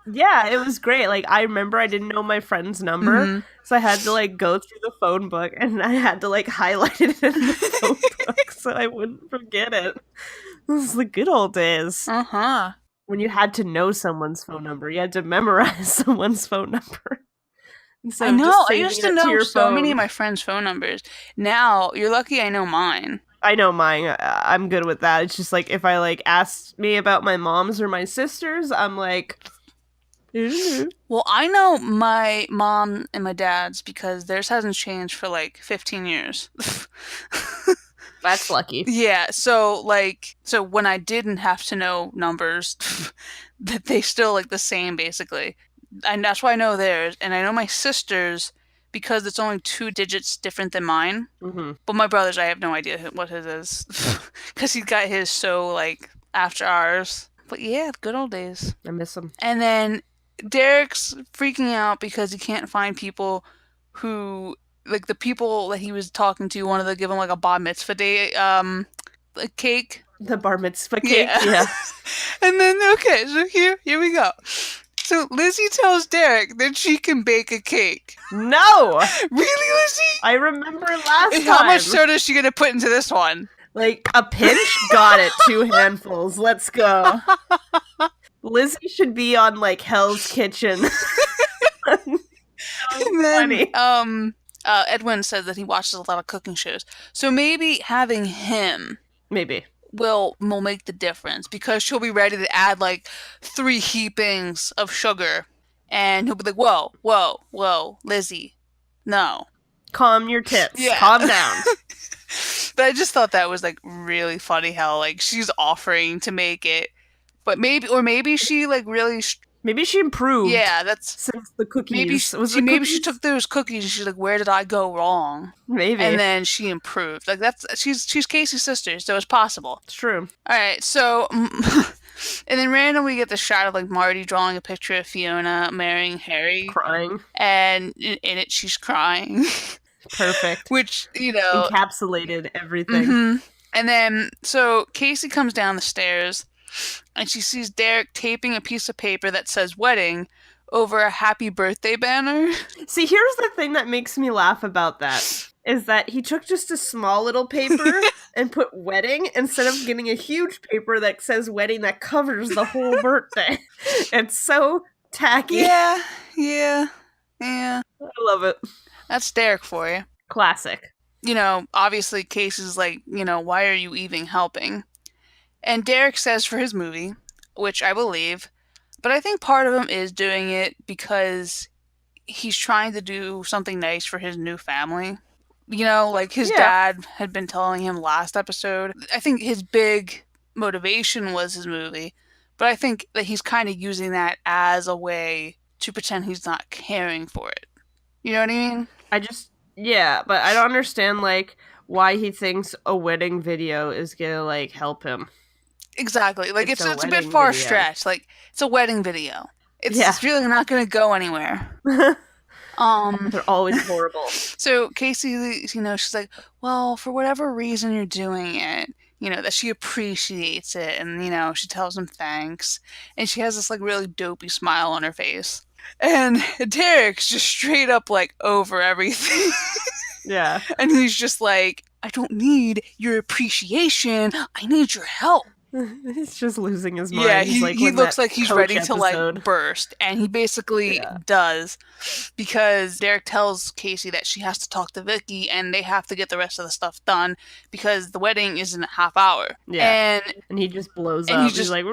Yeah, it was great. Like, I remember I didn't know my friend's number, Mhm. so I had to, like, go through the phone book, and I had to, like, highlight it in the phone book so I wouldn't forget it. This is the good old days. Uh-huh. When you had to know someone's phone number. You had to memorize someone's phone number. Instead I of know. just I saving used to it know your so many of phone. my friends' phone numbers. Now, you're lucky I know mine. I know mine. I'm good with that. It's just, like, if I, like, ask me about my mom's or my sister's, I'm like... Well, I know my mom and my dad's because theirs hasn't changed for like 15 years. That's lucky. Yeah, so when I didn't have to know numbers, that they still like the same basically. And that's why I know theirs, and I know my sister's because it's only 2 digits different than mine. Mm-hmm. But my brother's, I have no idea what his is because he got his so like after ours. But yeah, good old days. I miss them. And then Derek's freaking out because he can't find people who, like the people that he was talking to, wanted to give him like a bar mitzvah day, like cake. The bar mitzvah cake? Yeah. And then, okay, so here we go. So Lizzie tells Derek that she can bake a cake. No! Really, Lizzie? I remember last And time. how much soda is she gonna put into this one? Like, a pinch? Got it. 2 handfuls. Let's go. Lizzie should be on, like, Hell's Kitchen. And then, Edwin says that he watches a lot of cooking shows. So maybe having him Maybe. will make the difference because she'll be ready to add like 3 heapings of sugar, and he'll be like, whoa, Lizzie, no. Calm your tits. Yeah. Calm down. But I just thought that was like really funny how like she's offering to make it, but maybe she like really Maybe she improved. Yeah, that's since the cookies. Maybe she took those cookies and she's like, where did I go wrong? Maybe. And then she improved. Like she's Casey's sister, so it's possible. It's true. All right, so and then randomly we get the shot of like Marty drawing a picture of Fiona marrying Harry, Crying. and in it she's crying. Perfect. Which, you know, encapsulated everything. Mm-hmm. And then so Casey comes down the stairs and she sees Derek taping a piece of paper that says wedding over a happy birthday banner. See, here's the thing that makes me laugh about that, is that he took just a small little paper and put wedding instead of getting a huge paper that says wedding that covers the whole birthday. It's so tacky. Yeah. I love it. That's Derek for you. Classic. You know, obviously Casey's like, you know, why are you even helping? And Derek says for his movie, which I believe, but I think part of him is doing it because he's trying to do something nice for his new family. You know, like his dad had been telling him last episode. I think his big motivation was his movie, but I think that he's kind of using that as a way to pretend he's not caring for it. You know what I mean? But I don't understand, like, why he thinks a wedding video is gonna, like, help him. Exactly. Like, it's a bit far-stretched. Like, it's a wedding video. It's really not gonna go anywhere. They're always horrible. So Casey, you know, she's like, well, for whatever reason you're doing it, you know, that she appreciates it, and, you know, she tells him thanks, and she has this, like, really dopey smile on her face. And Derek's just straight up, like, over everything. Yeah. And he's just like, I don't need your appreciation, I need your help. He's just losing his mind. Yeah, he looks like he's ready to like burst, and he basically does, because Derek tells Casey that she has to talk to Vicky and they have to get the rest of the stuff done because the wedding is in a half hour. Yeah, and he just blows up. He's like,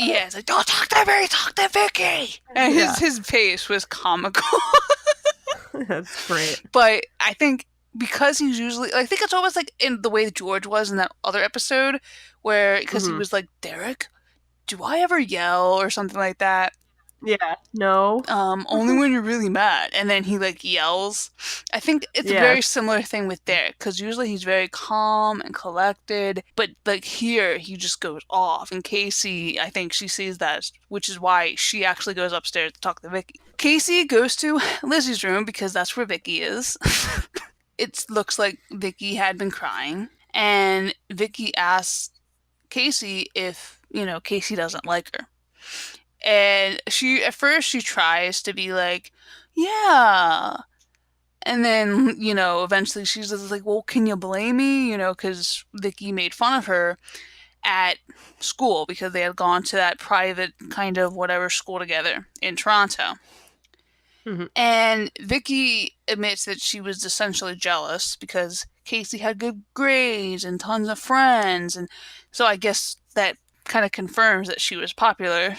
yeah, it's like, don't talk to me, talk to Vicky. And his face was comical. That's great. But I think because he's usually, I think it's almost like in the way George was in that other episode, where because he Mm-hmm. was like, Derek, do I ever yell or something like that? Yeah. No. Only when you're really mad, and then he like yells. I think it's a Yeah. very similar thing with Derek, because usually he's very calm and collected, but like here he just goes off. And Casey, I think she sees that, which is why she actually goes upstairs to talk to Vicky. Casey goes to Lizzie's room because that's where Vicky is. It looks like Vicky had been crying, and Vicky asks Casey if, Casey doesn't like her. And she, at first, she tries to be like, yeah. And then, eventually she's just like, well, can you blame me? Because Vicky made fun of her at school because they had gone to that private kind of whatever school together in Toronto. Mm-hmm. And Vicky admits that she was essentially jealous because Casey had good grades and tons of friends. And so I guess that kind of confirms that she was popular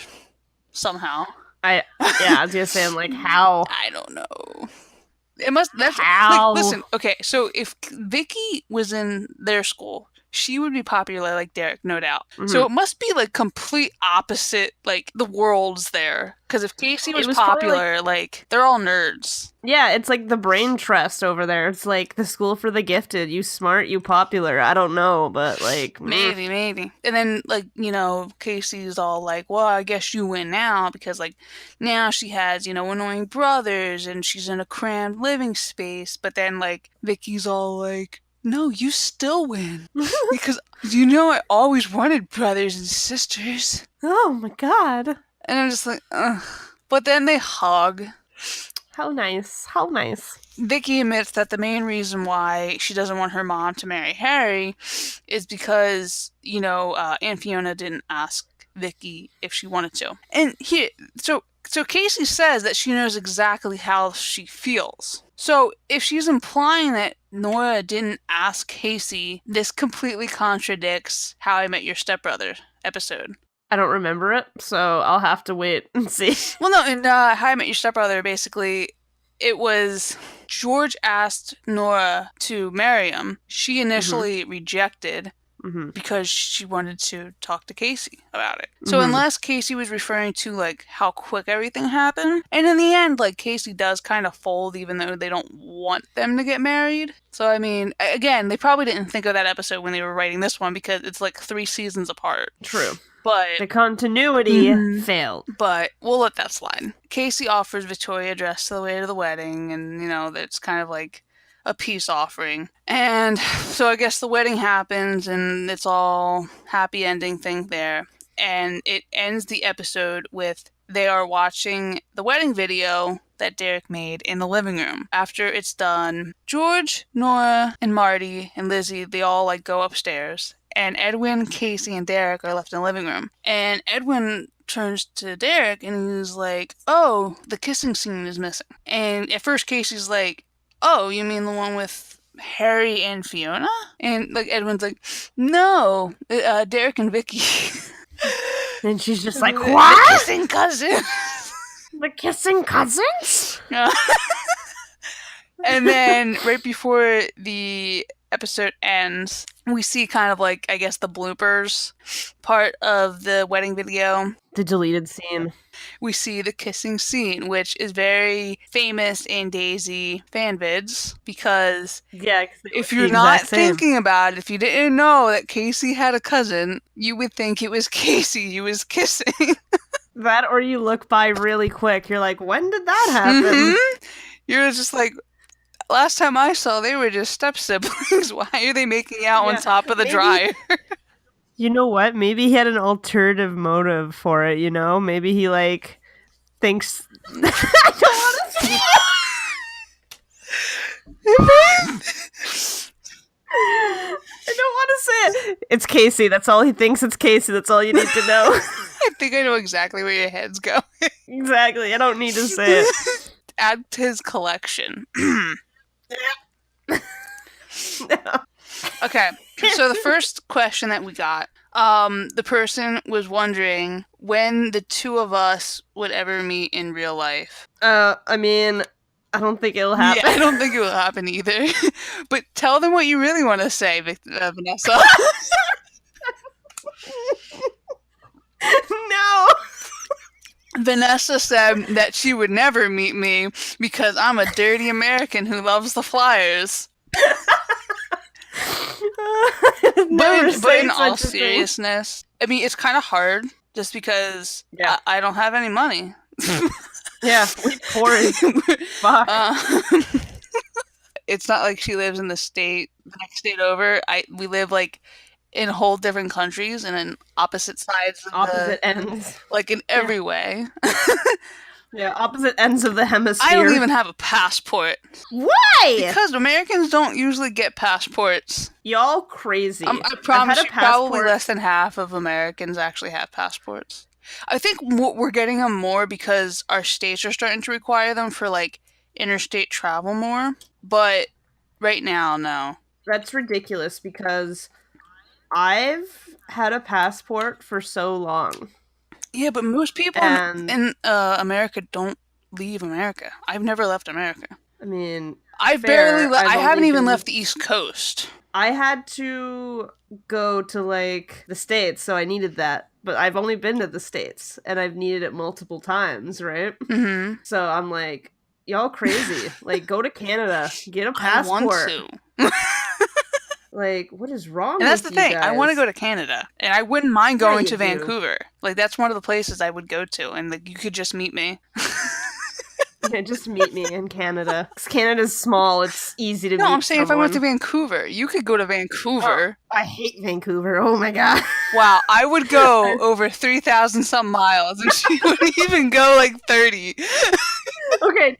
somehow. Yeah, I was gonna say, I'm like, how? I don't know. It must. That's like, How? listen. Okay, so if Vicky was in their school, she would be popular like Derek, no doubt. So Mm-hmm. it must be like complete opposite, like the worlds there. Because if Casey It was was probably like, popular, like they're all nerds. yeah, it's like the brain trust over there. It's like the school for the gifted. You smart, you popular. I don't know, but like, Maybe, maybe. And then, like, Casey's all like, well, I guess you win now because, like, now she has, annoying brothers and she's in a crammed living space. But then, like, Vicky's all like, no, you still win because, I always wanted brothers and sisters. oh my god, And I'm just like, ugh. But then they hug. how nice, how nice. Vicky admits that the main reason why she doesn't want her mom to marry Harry is because, Aunt Fiona didn't ask Vicky if she wanted to. And here, so Casey says that she knows exactly how she feels. So if she's implying that Nora didn't ask Casey, this completely contradicts How I Met Your Stepbrother episode. I don't remember it, so I'll have to wait and see. Well, no, in How I Met Your Stepbrother, basically, it was George asked Nora to marry him. She initially rejected Mm-hmm. because she wanted to talk to Casey about it. So Mm-hmm. unless Casey was referring to like how quick everything happened, and in the end, like Casey does kind of fold even though they don't want them to get married. So I mean, again, they probably didn't think of that episode when they were writing this one because it's like 3 seasons apart. True. But The continuity Mhm. failed. But we'll let that slide. Casey offers Victoria a dress to the way to the wedding, and that's kind of like a peace offering. And so I guess the wedding happens, and it's all happy ending thing there. And it ends the episode with they are watching the wedding video that Derek made in the living room. After it's done, George, Nora, and Marty and Lizzie, they all like go upstairs. And Edwin, Casey, and Derek are left in the living room. And Edwin turns to Derek and he's like, oh, the kissing scene is missing. And at first Casey's like, oh, you mean the one with Harry and Fiona? And like Edwin's like, no, Derek and Vicky. And she's just like, The what? kissing cousin. The kissing cousins? And then right before the episode ends, we see kind of like, I guess, the bloopers part of the wedding video. The deleted scene. We see the kissing scene, which is very famous in Dasey fanvids because Yeah, if you're not thinking about it, if you didn't know that Casey had a cousin, you would think it was Casey he was kissing. that, or you look by really quick. You're like, when did that happen? Mhm. You're just like, last time I saw, they were just step siblings. Why are they making out on Yeah, top of the maybe- dryer? You know what? Maybe he had an alternative motive for it, Maybe he, like, thinks... I don't want to say it! I don't want to say it! It's Casey. That's all he thinks. It's Casey. That's all you need to know. I think I know exactly where your head's going. Exactly. I don't need to say it. Add to his collection. Okay, so the first question that we got, the person was wondering when the two of us would ever meet in real life. I mean, I don't think it'll Yeah, happen. I don't think it will happen either. But tell them what you really want to say, Vanessa. No. Vanessa said that she would never meet me because I'm a dirty American who loves the Flyers. But in all seriousness, I mean, it's kind of hard just because Yeah. I don't have any money. Yeah, we poor as fuck. It's not like she lives in the next state over. We live like in whole different countries and in opposite sides of Opposite ends. like in every way. Yeah, opposite ends of the hemisphere. I don't even have a passport. Why? Because Americans don't usually get passports. Y'all crazy. I promise you, probably less than half of Americans actually have passports. I think we're getting them more because our states are starting to require them for like interstate travel more. But right now, no. That's ridiculous because I've had a passport for so long. Yeah, but most people in America don't leave America. I've never left America. I mean, I haven't even left the East Coast. I had to go to like the States, so I needed that. But I've only been to the States, and I've needed it multiple times, right? Mm-hmm. So I'm like, y'all crazy. Like, go to Canada, get a passport. I want to. Like, what is wrong with you? And that's the thing. Guys? I want to go to Canada, and I wouldn't mind going to Vancouver. Like, that's one of the places I would go to, and like you could just meet me. Yeah, just meet me in Canada. Because Canada's small, it's easy to meet. No, I'm saying someone. if I went to Vancouver, you could go to Vancouver. Oh, I hate Vancouver. Oh my god. Wow, I would go over 3,000 some miles, and she wouldn't even go like 30. Okay,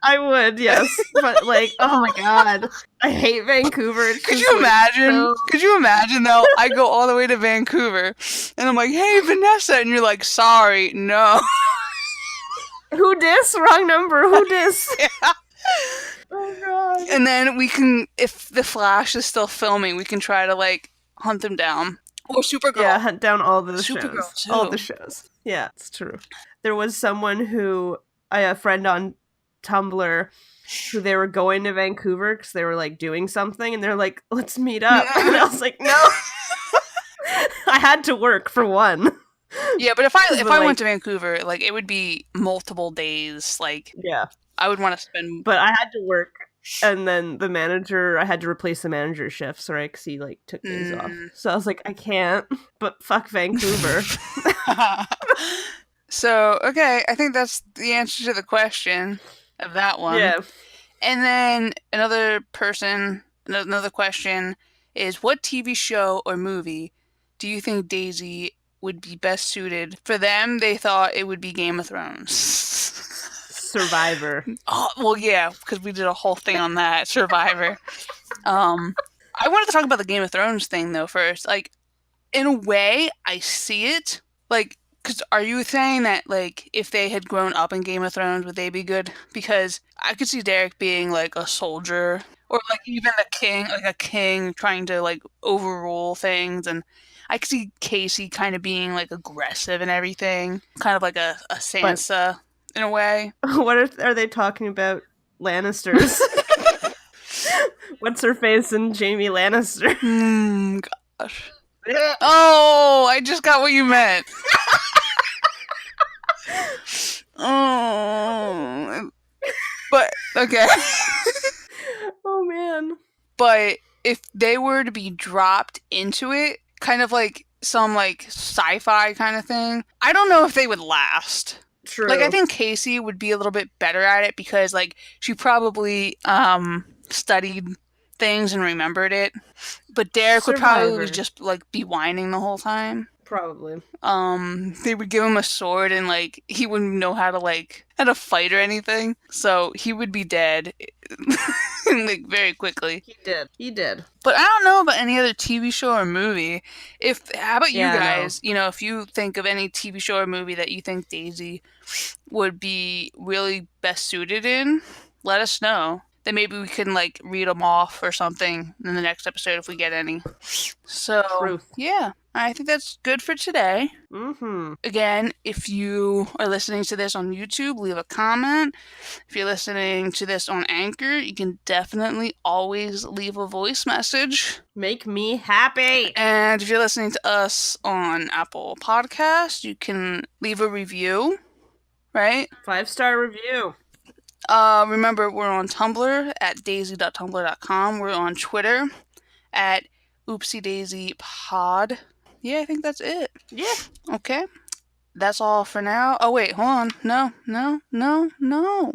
I would, yes. But like, oh my god. I hate Vancouver. Could you imagine? Could you imagine though? I go all the way to Vancouver and I'm like, hey Vanessa, and you're like, sorry, no. Who dis? Wrong number. Who dis? Yeah. Oh god. And then we can, if the Flash is still filming, we can try to like hunt them down. Or Supergirl. Yeah, hunt down all the Supergirl shows. too. All the shows. Yeah, it's true. There was someone who, a friend on Tumblr, who they were going to Vancouver because they were like doing something, and they're like, let's meet up. And I was like, no. I had to work for one. Yeah, but if I went to Vancouver, like it would be multiple days. Like, yeah, I would want to spend. But I had to work, and then the manager, I had to replace the manager's shifts, right? Because he like took days off. So I was like, I can't. But fuck Vancouver. So okay, I think that's the answer to the question of that one. Yeah. And then another question is, what TV show or movie do you think Dasey would be best suited? For them, they thought it would be Game of Thrones. Survivor. Oh, well, yeah, because we did a whole thing on that, Survivor. I wanted to talk about the Game of Thrones thing, though, first. Like, in a way, I see it. Like, because are you saying that, like, if they had grown up in Game of Thrones, would they be good? Because I could see Derek being, like, a soldier. Or, like, even a king trying to, like, overrule things. And I could see Casey kind of being, like, aggressive and everything. Kind of like a Sansa, in a way. What are they talking about? Lannisters. What's her face and Jaime Lannister? Gosh. Oh, I just got what you meant. Oh. But, okay. Oh, man. But if they were to be dropped into it, kind of like some, like, sci-fi kind of thing, I don't know if they would last. True. Like, I think Casey would be a little bit better at it because, like, she probably studied things and remembered it. But Derek would probably just, like, be whining the whole time. Probably. They would give him a sword and, like, he wouldn't know how to fight or anything. So he would be dead, like, very quickly. He did. But I don't know about any other TV show or movie. How about you guys? No. You know, if you think of any TV show or movie that you think Dasey would be really best suited in, let us know. then maybe we can like read them off or something in the next episode if we get any. So Truth. yeah, I think that's good for today. Mm-hmm. Again, if you are listening to this on YouTube, leave a comment. If you're listening to this on Anchor, you can definitely always leave a voice message. Make me happy. And if you're listening to us on Apple Podcasts, you can leave a review, right? 5-star review. Remember, we're on Tumblr at daisy.tumblr.com. We're on Twitter at oopsiedaisypod. Yeah, I think that's it. Yeah. Okay. That's all for now. Oh, wait, hold on. No. No.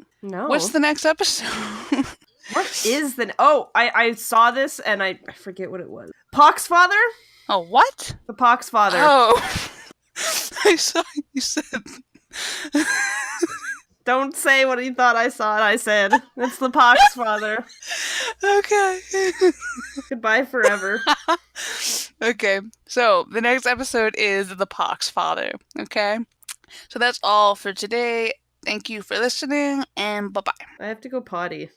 What's the next episode? What is the... Oh, I saw this and I forget what it was. Pox Father? Oh, what? The Pox Father. Oh. I saw you said... Don't say what you thought I saw and I said. It's the Pox Father. Okay. Goodbye forever. Okay, so the next episode is the Pox Father, okay? So that's all for today. Thank you for listening, and bye-bye. I have to go potty.